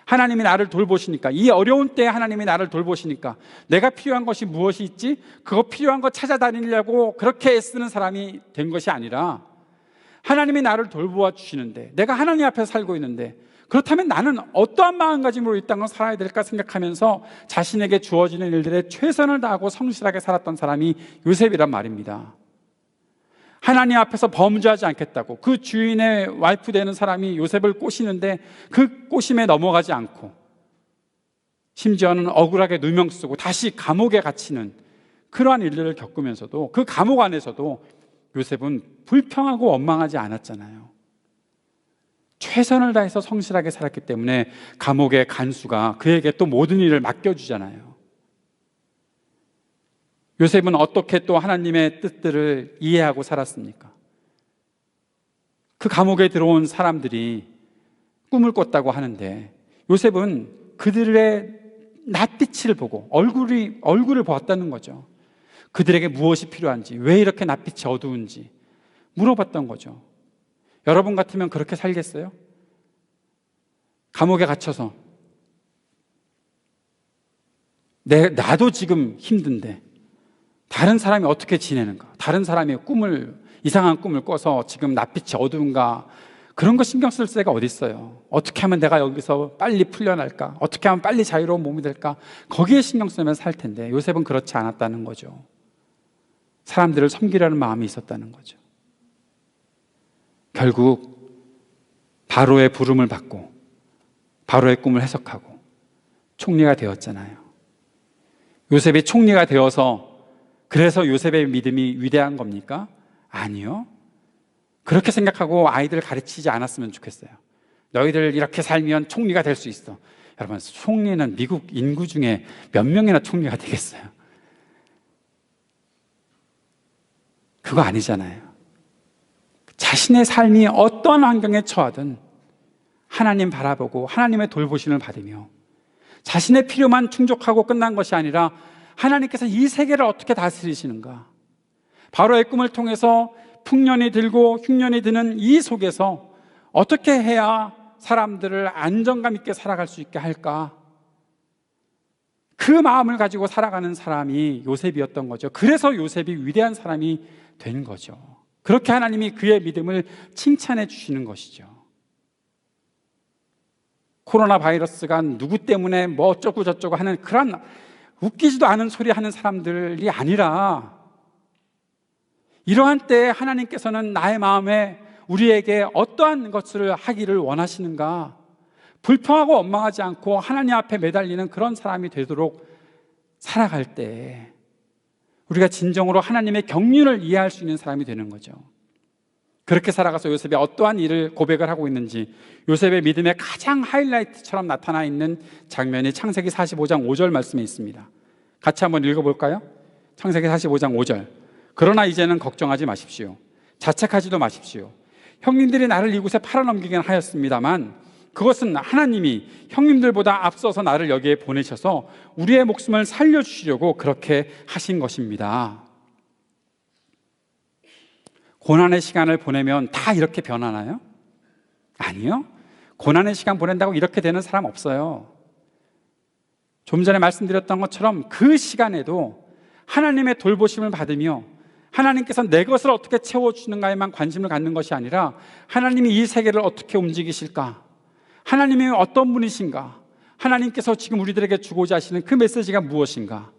하나님이 나를 돌보시니까, 이 어려운 때에 하나님이 나를 돌보시니까 내가 필요한 것이 무엇이 있지? 그거 필요한 거 찾아다니려고 그렇게 애쓰는 사람이 된 것이 아니라, 하나님이 나를 돌보아 주시는데, 내가 하나님 앞에 살고 있는데, 그렇다면 나는 어떠한 마음가짐으로 이 땅을 살아야 될까 생각하면서 자신에게 주어지는 일들에 최선을 다하고 성실하게 살았던 사람이 요셉이란 말입니다. 하나님 앞에서 범죄하지 않겠다고 그 주인의 와이프 되는 사람이 요셉을 꼬시는데 그 꼬심에 넘어가지 않고, 심지어는 억울하게 누명 쓰고 다시 감옥에 갇히는 그러한 일들을 겪으면서도, 그 감옥 안에서도 요셉은 불평하고 원망하지 않았잖아요. 최선을 다해서 성실하게 살았기 때문에 감옥의 간수가 그에게 또 모든 일을 맡겨주잖아요. 요셉은 어떻게 또 하나님의 뜻들을 이해하고 살았습니까? 그 감옥에 들어온 사람들이 꿈을 꿨다고 하는데, 요셉은 그들의 낯빛을 보고 얼굴을 보았다는 거죠. 그들에게 무엇이 필요한지, 왜 이렇게 낯빛이 어두운지 물어봤던 거죠. 여러분 같으면 그렇게 살겠어요? 감옥에 갇혀서 나도 지금 힘든데 다른 사람이 어떻게 지내는가, 다른 사람이 이상한 꿈을 꿔서 지금 낯빛이 어두운가, 그런 거 신경 쓸 새가 어디 있어요. 어떻게 하면 내가 여기서 빨리 풀려날까, 어떻게 하면 빨리 자유로운 몸이 될까, 거기에 신경 쓰면 살 텐데, 요셉은 그렇지 않았다는 거죠. 사람들을 섬기려는 마음이 있었다는 거죠. 결국 바로의 부름을 받고 바로의 꿈을 해석하고 총리가 되었잖아요. 요셉이 총리가 되어서 그래서 요셉의 믿음이 위대한 겁니까? 아니요. 그렇게 생각하고 아이들 가르치지 않았으면 좋겠어요. 너희들 이렇게 살면 총리가 될 수 있어. 여러분, 총리는 미국 인구 중에 몇 명이나 총리가 되겠어요? 그거 아니잖아요. 자신의 삶이 어떤 환경에 처하든 하나님 바라보고 하나님의 돌보심을 받으며 자신의 필요만 충족하고 끝난 것이 아니라 하나님께서 이 세계를 어떻게 다스리시는가, 바로의 꿈을 통해서 풍년이 들고 흉년이 드는 이 속에서 어떻게 해야 사람들을 안정감 있게 살아갈 수 있게 할까, 그 마음을 가지고 살아가는 사람이 요셉이었던 거죠. 그래서 요셉이 위대한 사람이 된 거죠. 그렇게 하나님이 그의 믿음을 칭찬해 주시는 것이죠. 코로나 바이러스가 누구 때문에 뭐 어쩌고 저쩌고 하는 그런 웃기지도 않은 소리 하는 사람들이 아니라, 이러한 때에 하나님께서는 나의 마음에 우리에게 어떠한 것을 하기를 원하시는가, 불평하고 원망하지 않고 하나님 앞에 매달리는 그런 사람이 되도록 살아갈 때 우리가 진정으로 하나님의 경륜을 이해할 수 있는 사람이 되는 거죠. 그렇게 살아가서 요셉이 어떠한 일을 고백을 하고 있는지, 요셉의 믿음의 가장 하이라이트처럼 나타나 있는 장면이 창세기 45장 5절 말씀에 있습니다. 같이 한번 읽어볼까요? 창세기 45장 5절. 그러나 이제는 걱정하지 마십시오. 자책하지도 마십시오. 형님들이 나를 이곳에 팔아넘기긴 하였습니다만 그것은 하나님이 형님들보다 앞서서 나를 여기에 보내셔서 우리의 목숨을 살려주시려고 그렇게 하신 것입니다. 고난의 시간을 보내면 다 이렇게 변하나요? 아니요. 고난의 시간 보낸다고 이렇게 되는 사람 없어요. 좀 전에 말씀드렸던 것처럼 그 시간에도 하나님의 돌보심을 받으며 하나님께서 내 것을 어떻게 채워주는가에만 관심을 갖는 것이 아니라 하나님이 이 세계를 어떻게 움직이실까? 하나님이 어떤 분이신가? 하나님께서 지금 우리들에게 주고자 하시는 그 메시지가 무엇인가?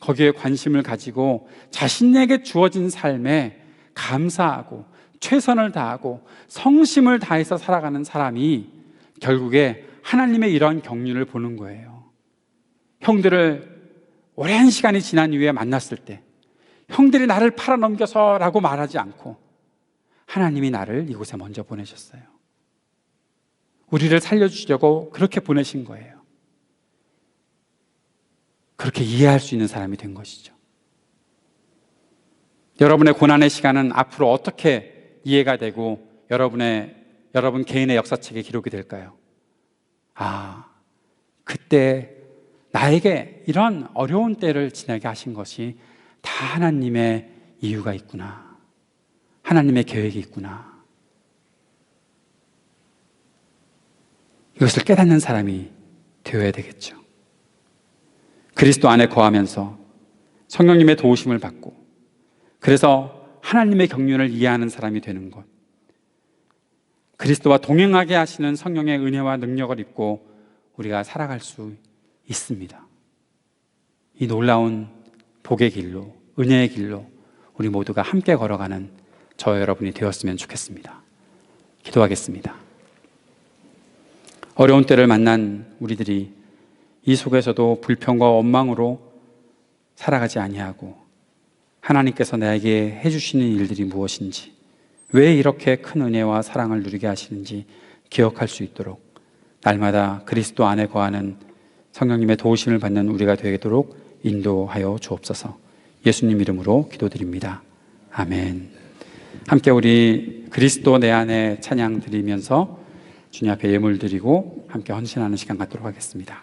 거기에 관심을 가지고 자신에게 주어진 삶에 감사하고 최선을 다하고 성심을 다해서 살아가는 사람이 결국에 하나님의 이런 경륜을 보는 거예요. 형들을 오랜 시간이 지난 이후에 만났을 때 형들이 나를 팔아넘겨서 라고 말하지 않고 하나님이 나를 이곳에 먼저 보내셨어요. 우리를 살려주시려고 그렇게 보내신 거예요. 그렇게 이해할 수 있는 사람이 된 것이죠. 여러분의 고난의 시간은 앞으로 어떻게 이해가 되고 여러분 개인의 역사책에 기록이 될까요? 그때 나에게 이런 어려운 때를 지나게 하신 것이 다 하나님의 이유가 있구나. 하나님의 계획이 있구나. 이것을 깨닫는 사람이 되어야 되겠죠. 그리스도 안에 거하면서 성령님의 도우심을 받고 그래서 하나님의 경륜을 이해하는 사람이 되는 것, 그리스도와 동행하게 하시는 성령의 은혜와 능력을 입고 우리가 살아갈 수 있습니다. 이 놀라운 복의 길로, 은혜의 길로 우리 모두가 함께 걸어가는 저 여러분이 되었으면 좋겠습니다. 기도하겠습니다. 어려운 때를 만난 우리들이 이 속에서도 불평과 원망으로 살아가지 아니하고 하나님께서 나에게 해주시는 일들이 무엇인지, 왜 이렇게 큰 은혜와 사랑을 누리게 하시는지 기억할 수 있도록 날마다 그리스도 안에 거하는 성령님의 도우심을 받는 우리가 되도록 인도하여 주옵소서. 예수님 이름으로 기도드립니다. 아멘. 함께 우리 그리스도 내 안에 찬양 드리면서 주님 앞에 예물 드리고 함께 헌신하는 시간 갖도록 하겠습니다.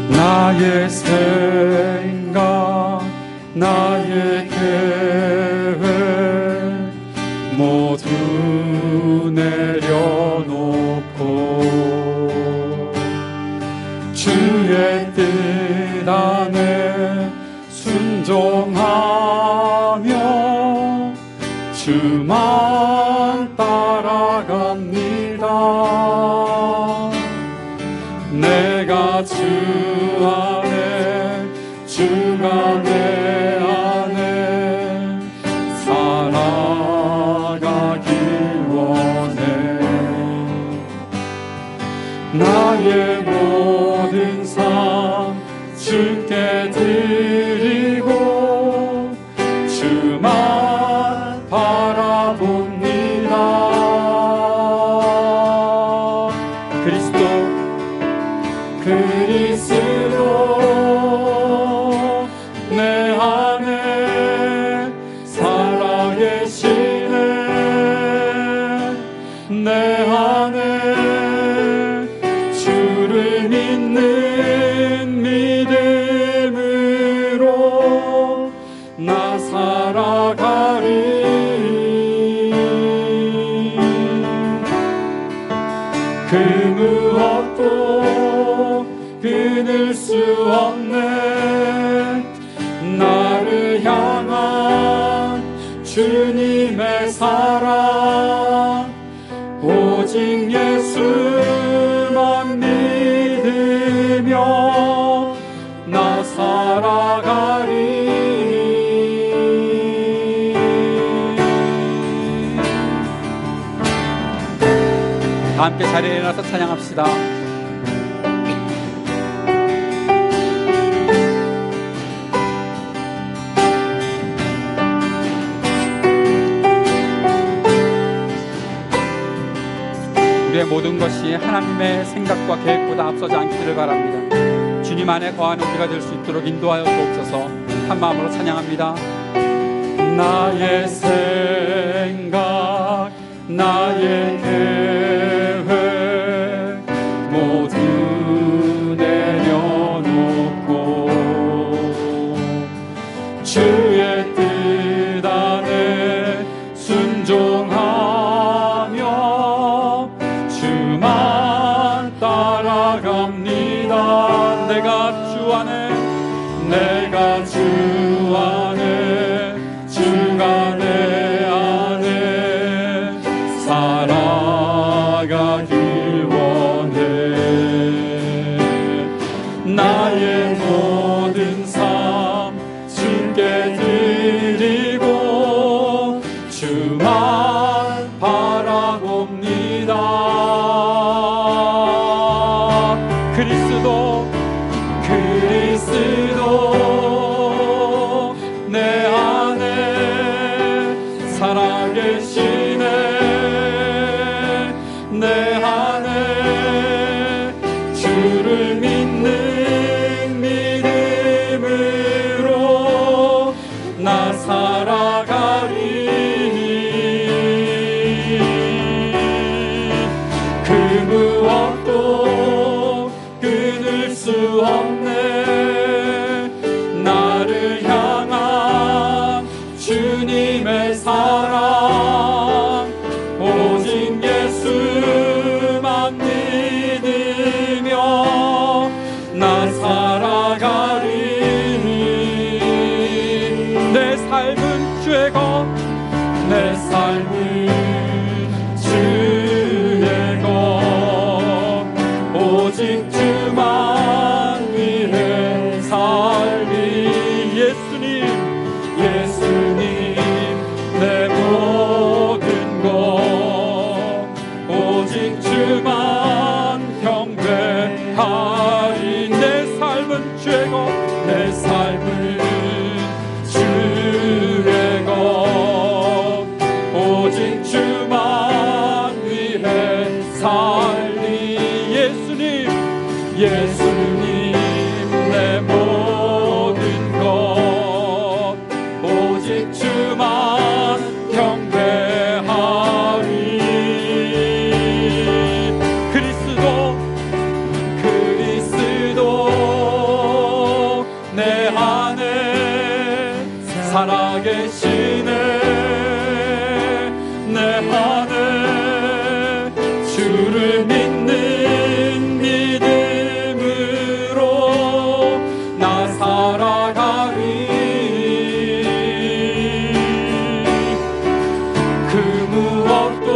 나의 생각, 나의 계획 모두 내려놓고 주의 뜻 안에 순종하며 주만 따라갑니다. 내가 주 안에, 주가 내 안에 살아가길 원해. 나의 모든 삶 주께 드리고 주만 바라봅니다. 그리스도 내 안에 살아계시네. 내 안에 주를 믿는 믿음으로 나 살아가리. 그 무엇도 끊을 수 없네. 나를 향한 주님의 사랑, 오직 예수만 믿으며 나 살아가리. 다 함께 자리에 일어나서 찬양합시다. 우리의 모든 것이 하나님의 생각과 계획보다 앞서지 않기를 바랍니다. 주님 안에 거하는 우리가 될 수 있도록 인도하여 주옵소서. 한 마음으로 찬양합니다. 나의 생각, 나의 계획 모두 내려놓고 주의 뜻 안에 주만 바라봅니다. 그리스도 내 안에 살아계시네. 내 안에 주를 믿는 믿음으로 나 살아가리. 그 무엇도 끊을 수 없네. 나를 향한 주님의 사랑, 오직 예수만 믿으며 나 살아가리. 내 삶은 주의 것, 내 삶은 주의 것, 오직 주만 위해 살리. 예수님 내 모든 것, 오직 주만 경배하리. 내 삶은 주의 것, 내 삶은 주의 것, 오직 주만 위해 살리. 예수님 내 모든 것, 오직 주만 경배하리. 그리스도 내 안에 살아계시네. 내 안에 주를 믿는 믿음으로 나 살아가리. 그 무엇도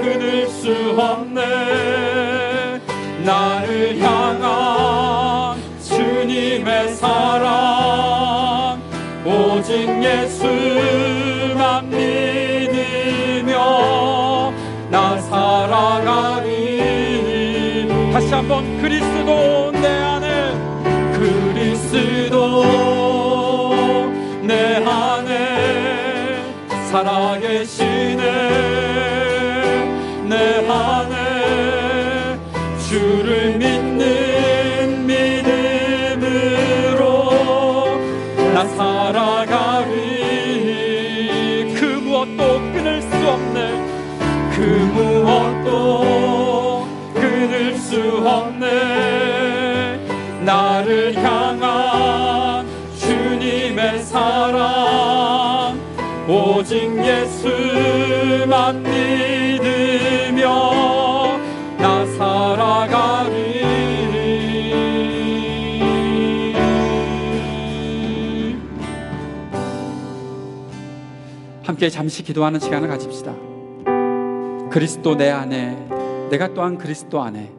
끊을 수 없네. 나를 향한 주님의 사랑, 오직 예수만 믿으며 나 살아가리. 다시 한번 그리스도 내 안에, 그리스도 내 안에 살아계시네. 내 안에 주를 믿는 믿음으로 나 살아가리. 그 무엇도 끊을 수 없네. 그 무엇도 끊을 수 없네. 나를 향한 주님의 사랑, 오직 예수만 믿으며 나 살아가리. 함께 잠시 기도하는 시간을 가집시다. 그리스도 내 안에, 내가 또한 그리스도 안에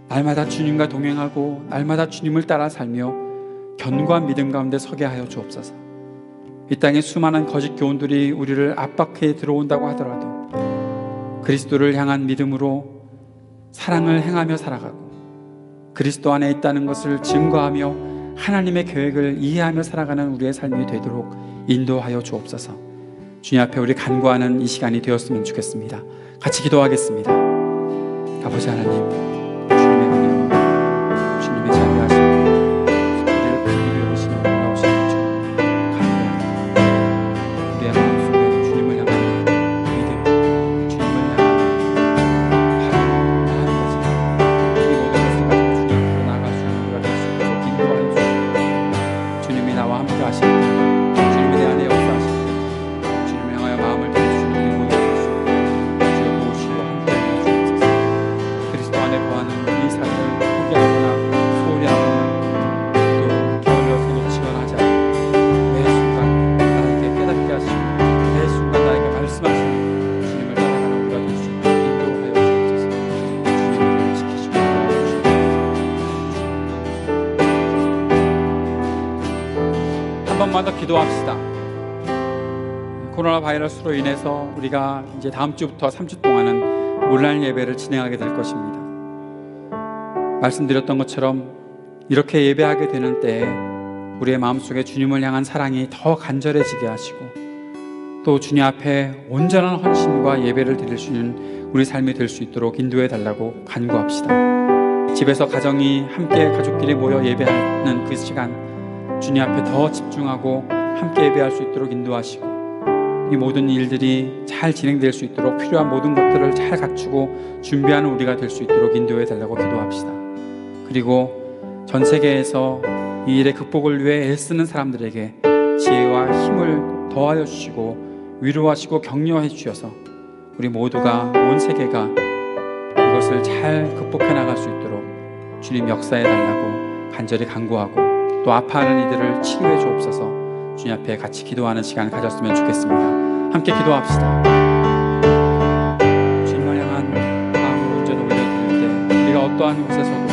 날마다 주님과 동행하고 날마다 주님을 따라 살며 견고한 믿음 가운데 서게 하여 주옵소서. 이 땅에 수많은 거짓 교훈들이 우리를 압박해 들어온다고 하더라도 그리스도를 향한 믿음으로 사랑을 행하며 살아가고 그리스도 안에 있다는 것을 증거하며 하나님의 계획을 이해하며 살아가는 우리의 삶이 되도록 인도하여 주옵소서. 주님 앞에 우리 간구하는 이 시간이 되었으면 좋겠습니다. 같이 기도하겠습니다. 아버지 하나님, 주님의 은혜와 주님의 자비하심, 우리를 크게 여기시는 놀라우신 주 감사합니다. 우리의 마음속에 주님을 향한 믿음, 주님을 향한 바람, 마음까지 이 모든 것을 가지고 주님 앞으로 나아갈 수 있는 우리가 될 수 있도록 인도하여 주시고, 주님이 나와 함께 하시고 주님이 내 안에 역사하시고 주님을 향하여 마음을 드리시는 우리 모두 주여 도우시고 함께하여 주옵소서. 그리스도 안에 거하는 이 삶을 포기하거나 소홀히 하거나 또 게을러서 놓치거나 하지 않고 매 순간 나에게 깨닫게 하시고 매 순간 나에게 말씀하시는 주님을 따라가는 우리가 될 수 있도록 인도하여 주옵소서. 주님을 지키시고 한 번만 더 기도합시다. 코로나 코로나 바이러스로 인해서 우리가 이제 다음 주부터 3주 동안은 온라인 예배를 진행하게 될 것입니다. 말씀드렸던 것처럼 이렇게 예배하게 되는 때에 우리의 마음속에 주님을 향한 사랑이 더 간절해지게 하시고 또 주님 앞에 온전한 헌신과 예배를 드릴 수 있는 우리 삶이 될 수 있도록 인도해 달라고 간구합시다. 집에서 가정이 함께 가족끼리 모여 예배하는 그 시간 주님 앞에 더 집중하고 함께 예배할 수 있도록 인도하시고 이 모든 일들이 잘 진행될 수 있도록 필요한 모든 것들을 잘 갖추고 준비하는 우리가 될 수 있도록 인도해 달라고 기도합시다. 그리고 전 세계에서 이 일의 극복을 위해 애쓰는 사람들에게 지혜와 힘을 더하여 주시고 위로하시고 격려해 주셔서 우리 모두가 온 세계가 이것을 잘 극복해 나갈 수 있도록 주님 역사해 달라고 간절히 간구하고 또 아파하는 이들을 치유해 주옵소서. 주님 앞에 같이 기도하는 시간 가졌으면 좋겠습니다. 함께 기도합시다. 주님을 향한 마음을 온전히 올려드릴 때 우리가 어떠한 곳에서도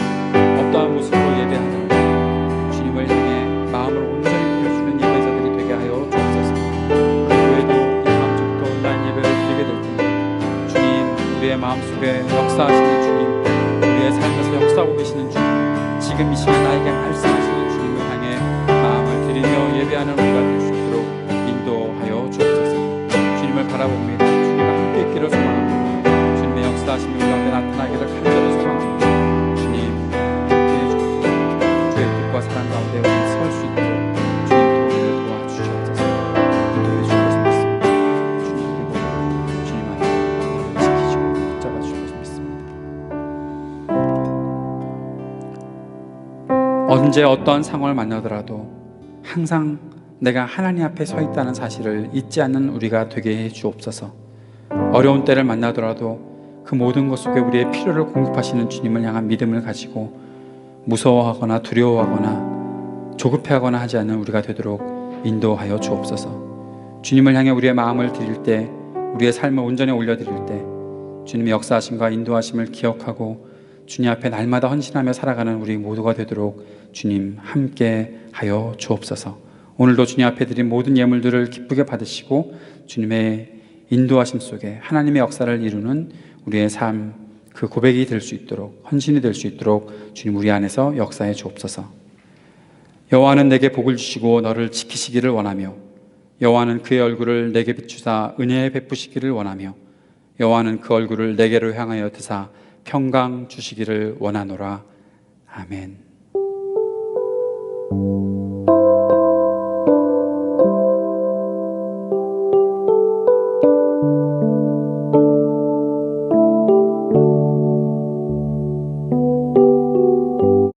어떠한 모습으로 예배하든 주님을 향해 마음을 온전히 올려주는 예배자들이 되게 하여 주옵소서. 우리 교회도 이 다음 주부터 온라인 예배를 드리게 될 텐데 주님, 우리의 마음속에 역사하시는 주님, 우리의 삶에서 역사하고 계시는 주님, 지금 이 시간 나에게 말씀하시는 주님을 향해 마음을 드리며 예배하는 우리가 될 수 있도록 인도하여 주옵소서. 주님을 바라봅니다. 주님과 함께 있기를 소망합니다. 주님의 역사하심이 우리 가운데 나타나기를 간절히 소망합니다. 주님 함께해 주옵소서. 주의 뜻과 사랑 가운데 우리 설 수 있도록 주님 우리를 도와주시옵소서. 인도해 주옵소서 믿습니다. 주님 그리고 주님 안에 지키시고 붙잡아 주옵소서 믿습니다. 언제 어떠한 상황을 만나더라도 항상 내가 하나님 앞에 서 있다는 사실을 잊지 않는 우리가 되게 해 주옵소서. 어려운 때를 만나더라도 그 모든 것 속에 우리의 필요를 공급하시는 주님을 향한 믿음을 가지고 무서워하거나 두려워하거나 조급해하거나 하지 않는 우리가 되도록 인도하여 주옵소서. 주님을 향해 우리의 마음을 드릴 때, 우리의 삶을 온전히 올려드릴 때 주님의 역사하심과 인도하심을 기억하고 주님 앞에 날마다 헌신하며 살아가는 우리 모두가 되도록 주님 함께 하여 주옵소서. 오늘도 주님 앞에 드린 모든 예물들을 기쁘게 받으시고 주님의 인도하심 속에 하나님의 역사를 이루는 우리의 삶, 그 고백이 될 수 있도록, 헌신이 될 수 있도록 주님 우리 안에서 역사해 주옵소서. 여호와는 내게 복을 주시고 너를 지키시기를 원하며 여호와는 그의 얼굴을 내게 비추사 은혜 베푸시기를 원하며 여호와는 그 얼굴을 내게로 향하여 드사 평강 주시기를 원하노라. 아멘.